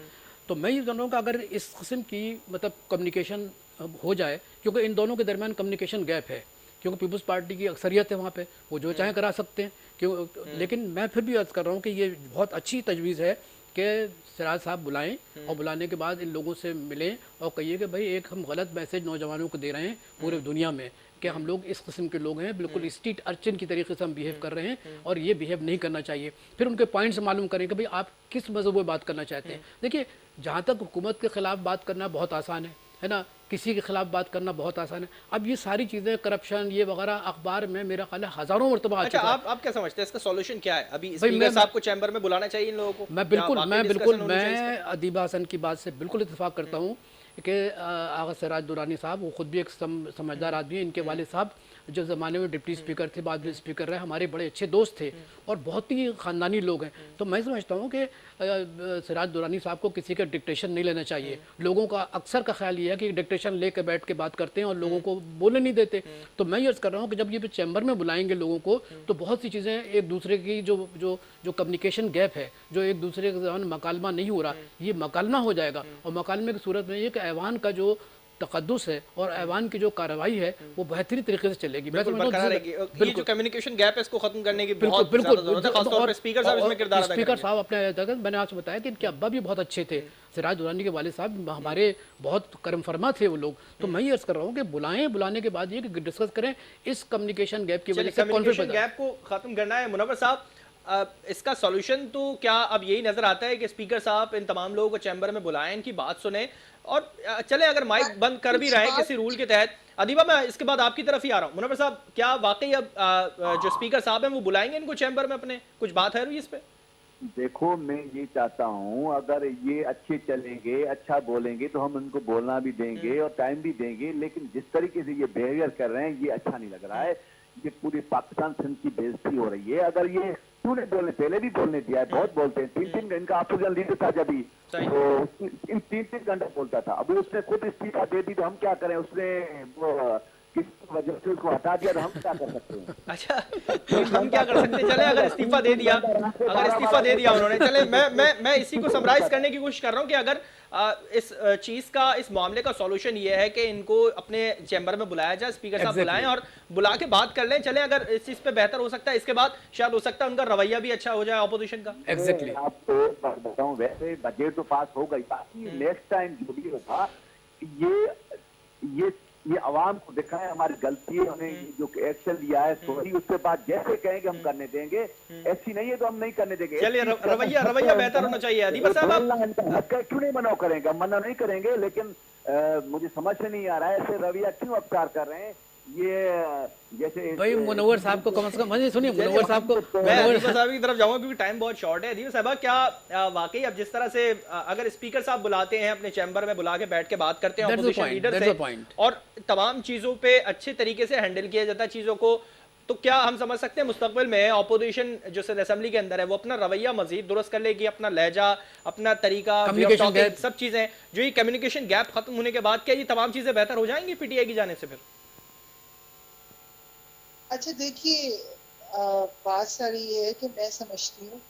तो मैं ये जानता हूँ कि अगर इस किस्म की मतलब कम्युनिकेशन हो जाए, क्योंकि इन दोनों के दरमियान कम्युनिकेशन गैप है, क्योंकि पीपल्स पार्टी की अक्सरियत है वहाँ पे, वो जो चाहे करा सकते हैं क्यों। लेकिन मैं फिर भी अर्ज़ कर रहा हूँ कि ये बहुत अच्छी तजवीज़ है कि सिराज साहब बुलाएं और बुलाने के बाद इन लोगों से मिलें और कहिए कि भाई एक हम गलत मैसेज नौजवानों को दे रहे हैं पूरे दुनिया में कि हम लोग इस किस्म के लोग हैं, बिल्कुल स्ट्रीट अर्चन की तरीके से हम बिहेव कर रहे हैं और ये बिहेव नहीं करना चाहिए। फिर उनके पॉइंट्स मालूम करें कि भाई आप किस मज़हब में बात करना चाहते हैं। देखिए जहाँ तक हुकूमत के ख़िलाफ़ बात करना बहुत आसान है ना, किसी के खिलाफ बात करना बहुत आसान है। अब ये सारी चीज़ें करप्शन ये वगैरह अखबार में मेरा ख्याल है हज़ारों मरतबा आ अच्छा, चुका है। आप क्या समझते हैं इसका सॉल्यूशन क्या है? अभी स्पीकर साहब को चैम्बर में बुलाना चाहिए इन लोगों को? मैं अदीबा हसन की बात से बिल्कुल इत्तेफाक करता हूँ कि आगा सिराज दुरानी साहब वो खुद भी एक समझदार आदमी है, इनके वालिद साहब जो ज़माने में डिप्टी स्पीकर थे, बाद में स्पीकर रहे, हमारे बड़े अच्छे दोस्त थे और बहुत ही ख़ानदानी लोग हैं। तो मैं समझता हूँ कि सिराज दुरानी साहब को किसी का डिक्टेशन नहीं लेना चाहिए। लोगों का अक्सर का ख्याल ये है कि डिक्टेशन लेकर बैठ के बात करते हैं और लोगों को बोलने नहीं देते। तो मैं ये अर्ज़ कर रहा हूँ कि जब ये चैम्बर में बुलाएंगे लोगों को, तो बहुत सी चीज़ें एक दूसरे की जो कम्युनिकेशन गैप है, जो एक दूसरे के दौरान मकालमा नहीं हो रहा, ये मकालमा हो जाएगा। और मकालमे की सूरत में ये कि ऐवान का जो तकद्दुस है और ऐवान की जो कार्रवाई है वो बेहतरीन तरीके से चलेगी। मैं बिल्कुल समझता हूँ बरकरार रहेगी। ये जो कम्युनिकेशन गैप है इसको खत्म करने की बहुत बिल्कुल ज़्यादा ज़रूरत है, खासतौर पे स्पीकर साहब इसमें किरदार अदा स्पीकर करेंगे। साहब अपने मैंने आपसे बताया कि इनके अब्बा भी बहुत अच्छे थे। सिराज दुरानी के वालिद साहब हमारे बहुत करम फरमा थे वो लोग। तो मैं ये अर्ज कर रहा हूँ कि बुलाने के बाद ये कि डिस्कस करें इस कम्युनिकेशन गैप की वजह से कम्युनिकेशन गैप को खत्म करना है। मुनव्वर साहब, इसका सॉल्यूशन तो क्या अब यही नजर आता है कि स्पीकर साहब इन तमाम लोगों को चैम्बर में बुलाएं, इनकी बात सुने और चले अगर माइक बंद कर भी रहा है किसी रूल के तहत। अदीबा, मैं इसके बाद आपकी तरफ ही आ रहा हूँ। मुनव्वर साहब, क्या वाकई अब जो स्पीकर साहब हैं वो बुलाएंगे इनको चैम्बर में अपने? कुछ बात है इस पे? देखो, मैं ये चाहता हूँ अगर ये अच्छे चलेंगे, अच्छा बोलेंगे तो हम उनको बोलना भी देंगे और टाइम भी देंगे, लेकिन जिस तरीके से ये बिहेवियर कर रहे हैं ये अच्छा नहीं लग रहा है। ये पूरे पाकिस्तान सिंध की बेइज्जती हो रही है। अगर ये क्यों नहीं बोलने, पहले भी बोलने दिया है, बहुत बोलते हैं। 3-3 इनका अपोजिशन लीडर था जब भी, तो इन 3-3 घंटे बोलता था। अभी उसने खुद इस्तीफा दे दी तो हम क्या करें? उसने वो किस वजह से उसको हटा दिया तो हम क्या कर सकते हैं? अच्छा, तो हम क्या कर सकते हैं? चले अगर इस्तीफा दे दिया उन्होंने, चले मैं इसी को समराइज करने की कोशिश कर रहा हूँ कि अगर इस चीज का, इस मामले का सॉल्यूशन ये है कि इनको अपने चैम्बर में बुलाया जाए, स्पीकर साहब बुलाएं और बुला के बात कर लें। चले अगर इस चीज पे बेहतर हो सकता है, इसके बाद शायद हो सकता है उनका रवैया भी अच्छा हो जाए ऑपोजिशन का। एग्जैक्टली आपको बताऊं, वैसे बजट तो पास हो गई, बाकी नेक्स्ट टाइम जो भी होगा ये आवाम को दिखाएं हमारी गलती है, हमने जो एक्शन लिया है सॉरी, उसके बाद जैसे कहेंगे हम करने देंगे। ऐसी नहीं है तो हम नहीं करने देंगे। चलिए, रवैया बेहतर होना चाहिए। अदीबा साहब, क्यों नहीं मना करेंगे? हम मना नहीं करेंगे, लेकिन मुझे समझ में नहीं आ रहा है ऐसे रवैया क्यों अख्तियार कर रहे हैं। ये जैसे भाई मुनव्वर साहब को कम से कम सुनिए, मुनव्वर साहब को मैं अदीबा साहब की तरफ जाऊंगा क्योंकि टाइम बहुत शॉर्ट है। अदीबा साहब, क्या वाकई अब जिस तरह से अगर स्पीकर साहब बुलाते हैं, अपने चैम्बर में बुला के बैठ के बात करते हैं ऑपोजिशन लीडर से और तमाम चीजों पे अच्छे तरीके से हैंडल किया जाता है चीजों को, तो क्या हम समझ सकते हैं मुस्तकबिल में ऑपोजिशन जो असेंबली के अंदर है वो अपना रवैया मजीद दुरुस्त कर लेगी, अपना लहजा, अपना तरीका, सब चीजें जो ये कम्युनिकेशन गैप खत्म होने के बाद क्या ये तमाम चीजें बेहतर हो जाएंगी पीटीआई की जाने से फिर? अच्छा देखिए, बात सारी ये है कि मैं समझती हूँ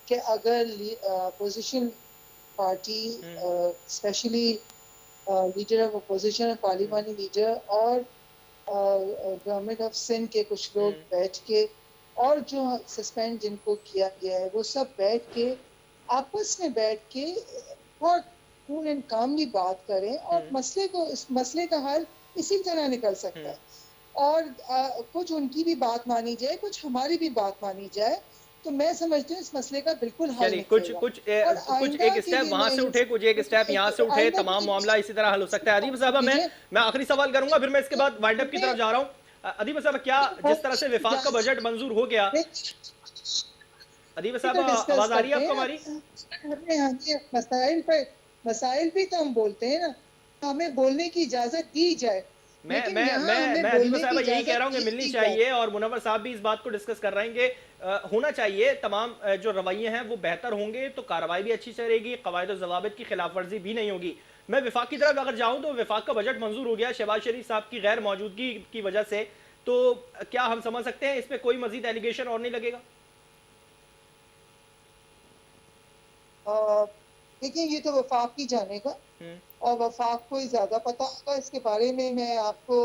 कि अगर opposition party specially leader of opposition और पार्लिमानी लीडर और गवर्नमेंट ऑफ सिंध के कुछ लोग बैठ के और जो सस्पेंड जिनको किया गया है वो सब बैठ के आपस में बैठ के बहुत कूल एंड कामली बात करें और इस मसले का हल इसी तरह निकल सकता है। और कुछ उनकी भी बात मानी जाए, कुछ हमारी भी बात मानी जाए, तो मैं समझती हूँ इस मसले का बिल्कुल हल निकलेगा। कुछ एक स्टेप वहां से उठे, कुछ एक स्टेप यहाँ से उठे, तमाम मामला इसी तरह हल हो सकता है। अदीब साहब, मैं आखिरी सवाल करूंगा, फिर मैं इसके बाद वाइंड अप की तरफ जा रहा हूँ। अदीब साहब, क्या जिस तरह से विफाक का बजट मंजूर हो गया, अदीब साहब आवाज आ रही है आपको हमारी? मसाइल भी तो हम बोलते हैं ना, हमें बोलने की इजाजत दी जाए। मैं अदीब साहब यही कह रहा हूँ कि मिलनी चाहिए और मुनव्वर साहब भी इस बात को डिस्कस कर रहे हैं कि होना चाहिए, तमाम जो रवैये हैं वो बेहतर होंगे तो कार्रवाई भी अच्छी चलेगी, कवायद और ज़वाबित की खिलाफ वर्जी भी नहीं होगी। मैं विफाक की तरफ अगर जाऊं तो विफाक का बजट मंजूर हो गया शहबाज शरीफ साहब की गैर मौजूदगी की वजह से, तो क्या हम समझ सकते हैं इस पर कोई मजीद एलिगेशन और नहीं लगेगा? देखिए, ये तो वफाक ही जानेगा और वफाक को ही ज्यादा पता होगा इसके बारे में। मैं आपको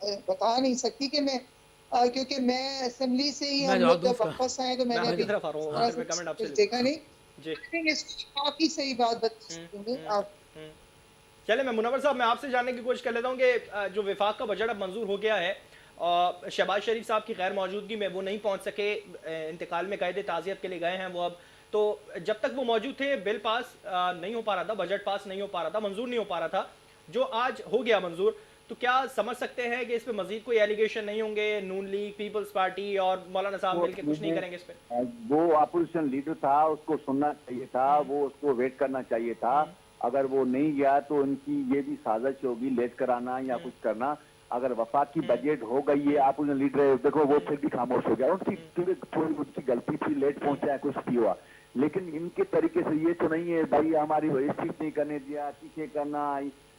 बता नहीं सकती कि मैं क्योंकि मैं असेंबली से ही हम लोग जब वापस आए तो मैंने अभी देखा नहीं, लेकिन वफाक ही सही बात बताएंगे आप। चले, मैं मुनव्वर साहब मैं आपसे जानने की कोशिश कर लेता हूँ कि जो विफाक का बजट अब मंजूर हो गया है और शहबाज शरीफ साहब की गैर मौजूदगी में वो नहीं पहुँच सके, इंतकाल में कायदे ताज़ियत के लिए गए हैं वो, अब तो जब तक वो मौजूद थे बिल पास नहीं हो पा रहा था, बजट पास नहीं हो पा रहा था, मंजूर नहीं हो पा रहा था, जो आज हो गया मंजूर, तो क्या समझ सकते हैं कि इस पे मजीद कोई एलिगेशन नहीं होंगे? नून लीग, पीपल्स पार्टी और मौलाना साहब मिलकर कुछ नहीं करेंगे इस पे? वो अपोजिशन लीडर था, उसको सुनना चाहिए था, वो उसको वेट करना चाहिए था। अगर वो नहीं गया तो उनकी ये भी साजिश होगी लेट कराना या कुछ करना। अगर वफाकी बजट हो गई है, आप उन्हें लीडर देखो वो फिर भी खामोश हो गया, उनकी थोड़ी उनकी गलती थी, लेट पहुंचा, कुछ भी हुआ, लेकिन इनके तरीके से ये तो नहीं है भाई हमारी स्पीच नहीं करने दिया, चीखें करना।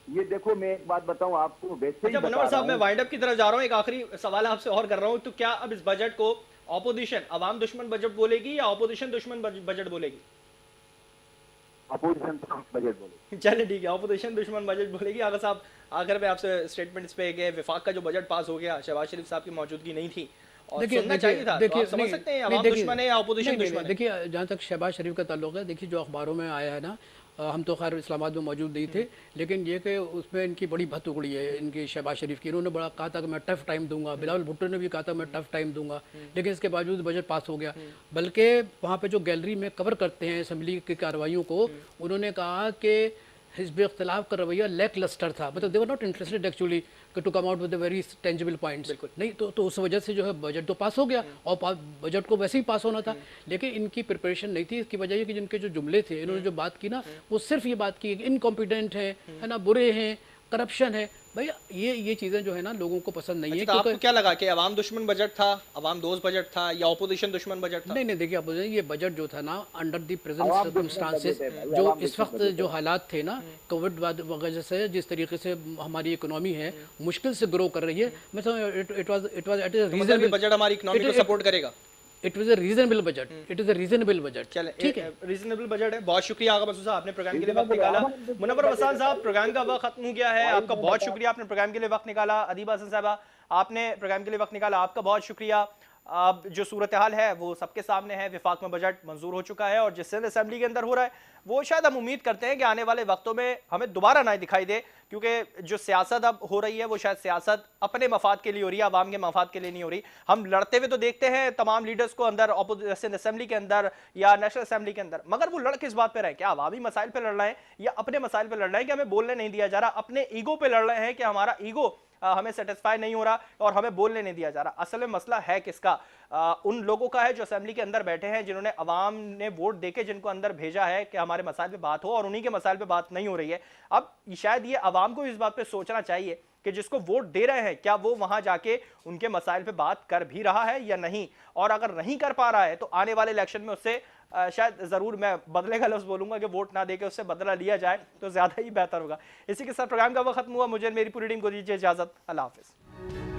ये देखो मैं एक बात बताऊं आपको, वैसे ही मुनव्वर साहब, मैं वाइंड अप की तरफ जा रहा हूँ, एक आखिरी सवाल आपसे और कर रहा हूँ, तो क्या अब इस बजट को ऑपोजिशन अवाम दुश्मन बजट बोलेगी या ऑपोजिशन दुश्मन बजट बोलेगी? अपोजिशन बजट बोले। चलिए ठीक है, ऑपोजिशन दुश्मन बजट बोलेगी। अगर साहब आखिर में आपसे स्टेटमेंट्स पे गए, विफाक का जो बजट पास हो गया, शहबाज शरीफ साहब की मौजूदगी नहीं थी और सुनना चाहिए था, तो आप समझ सकते हैं अवाम दुश्मन है या ऑपोजिशन दुश्मन है? देखिए, जहाँ तक शहबाज शरीफ का ताल्लुक है, देखिए जो अखबारों में आया है ना, हम तो खैर इस्लामाबाद में मौजूद नहीं थे, लेकिन ये कि उसमें इनकी बड़ी भत उगड़ी है इनकी शहबाज शरीफ की। इन्होंने बड़ा कहा था कि मैं टफ टाइम दूंगा, बिलावल भुट्टो ने भी कहा था मैं टफ टाइम दूंगा, लेकिन इसके बावजूद बजट पास हो गया। बल्कि वहाँ पे जो गैलरी में कवर करते हैं असम्बली की कार्रवाइयों को, उन्होंने कहा कि हिज़्ब इख्तिलाफ का रवैया लैक लस्टर था, मतलब they were not interested actually to come out with very tangible points. नहीं तो उस वजह से जो है बजट तो पास हो गया, और बजट को वैसे ही पास होना था, लेकिन इनकी प्रिपरेशन नहीं थी। इसकी वजह ये कि जिनके जो जुमले थे, इन्होंने जो बात की ना, वो सिर्फ ये बात की इनकॉम्पिटेंट है ना, बुरे हैं, करप्शन है। भैया ये चीज़ें जो है ना लोगों को पसंद नहीं है। तो आपको क्या लगा कि अवाम दुश्मन बजट था, अवाम दोस्त बजट था या ऑपोजिशन दुश्मन बजट था? नहीं देखिए, अपोजिशन ये बजट जो था ना, अंडर दी प्रेजेंट सर्कमस्टांसेस, जो इस वक्त जो हालात थे ना कोविड वजह से, जिस तरीके से हमारी इकोनॉमी है मुश्किल से ग्रो कर रही है, मैं समझ it was at A reasonable budget हमारी इकोनॉमी को सपोर्ट करेगा। It was a reasonable budget, it is a reasonable budget. चले, ठीक है, रीजनेबल बजट है। बहुत शुक्रिया आगा मसूद साहब, आपने प्रोग्राम के लिए वक्त निकाला। मुनव्वर वसान साहब, प्रोग्राम का वक्त खत्म हो गया है, आपका बहुत शुक्रिया, आपने प्रोग्राम के लिए वक्त निकाला। अदीबा हसन साहबा, आपने प्रोग्राम के लिए वक्त निकाला, आपका बहुत शुक्रिया। अब जो सूरत हाल है वो सबके सामने है, विफाक में बजट मंजूर हो चुका है और जिस सिंध असेंबली के अंदर हो रहा है वो शायद हम उम्मीद करते हैं कि आने वाले वक्तों में हमें दोबारा ना दिखाई दे, क्योंकि जो सियासत अब हो रही है वो शायद सियासत अपने मफाद के लिए हो रही है, आवाम के मफाद के लिए नहीं हो रही। हम लड़ते हुए तो देखते हैं तमाम लीडर्स को अंदर सिंध असेंबली के अंदर या नेशनल असेंबली के अंदर, मगर वो लड़ किस बात पे रहे? क्या अवामी मसाइल पे लड़ रहे हैं या अपने मसाइल पे लड़ रहे हैं कि हमें बोलने नहीं दिया जा रहा? अपने ईगो पे लड़ रहे हैं कि हमारा ईगो हमें सेटिस्फाई नहीं हो रहा और हमें बोलने नहीं दिया जा रहा? असल में मसला है किसका? उन लोगों का है जो असेंबली के अंदर बैठे हैं, जिन्होंने अवाम ने वोट देके जिनको अंदर भेजा है कि हमारे मसाइल पे बात हो, और उन्हीं के मसाइल पे बात नहीं हो रही है। अब शायद ये अवाम को इस बात पे सोचना चाहिए कि जिसको वोट दे रहे हैं क्या वो वहां जाके उनके मसाइल पे बात कर भी रहा है या नहीं, और अगर नहीं कर पा रहा है तो आने वाले इलेक्शन में उससे शायद जरूर, मैं बदले का लफ्ज बोलूंगा, कि वोट ना देके उससे बदला लिया जाए तो ज्यादा ही बेहतर होगा। इसी के साथ प्रोग्राम का वक्त खत्म हुआ। मुझे मेरी पूरी टीम को दीजिए इजाजत। अल्लाह हाफिज।